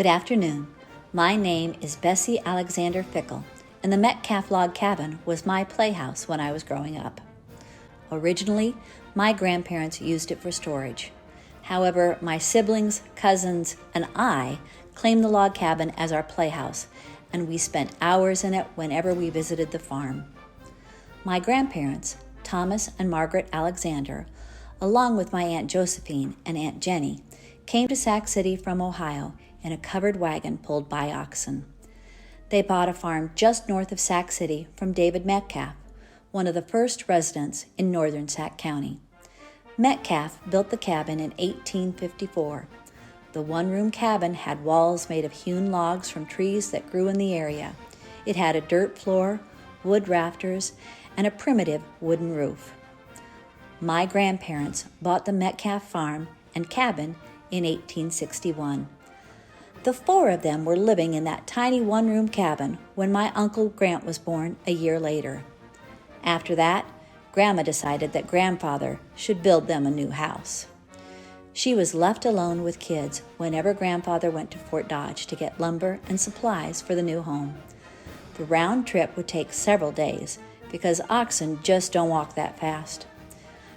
Good afternoon. My name is Bessie Alexander Fickle, and the Metcalf log cabin was my playhouse when I was growing up. Originally, my grandparents used it for storage. However, my siblings, cousins, and I claimed the log cabin as our playhouse, and we spent hours in it whenever we visited the farm. My grandparents, Thomas and Margaret Alexander, along with my Aunt Josephine and Aunt Jenny, came to Sac City from Ohio in a covered wagon pulled by oxen. They bought a farm just north of Sac City from David Metcalf, one of the first residents in northern Sac County. Metcalf built the cabin in 1854. The one-room cabin had walls made of hewn logs from trees that grew in the area. It had a dirt floor, wood rafters, and a primitive wooden roof. My grandparents bought the Metcalf farm and cabin in 1861. The four of them were living in that tiny one-room cabin when my Uncle Grant was born a year later. After that, Grandma decided that Grandfather should build them a new house. She was left alone with kids whenever Grandfather went to Fort Dodge to get lumber and supplies for the new home. The round trip would take several days because oxen just don't walk that fast.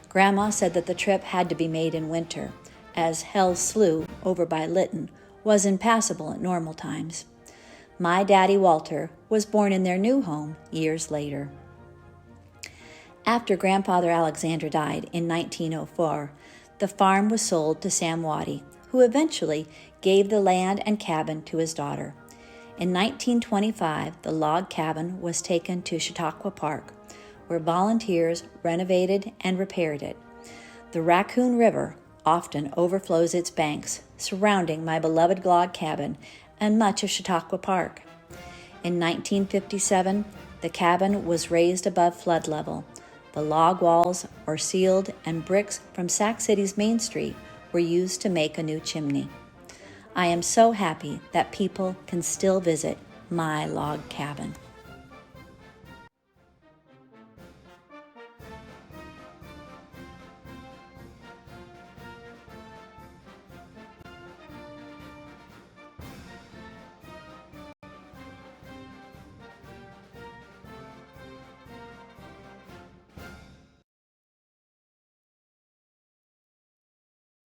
Grandma said that the trip had to be made in winter, as Hell's Slough over by Lytton was impassable at normal times. My daddy Walter was born in their new home years later. After Grandfather Alexander died in 1904, the farm was sold to Sam Waddy, who eventually gave the land and cabin to his daughter. In 1925, the log cabin was taken to Chautauqua Park, where volunteers renovated and repaired it. The Raccoon River often overflows its banks, surrounding my beloved log cabin and much of Chautauqua Park. In 1957, the cabin was raised above flood level. The log walls are sealed and bricks from Sac City's Main Street were used to make a new chimney. I am so happy that people can still visit my log cabin.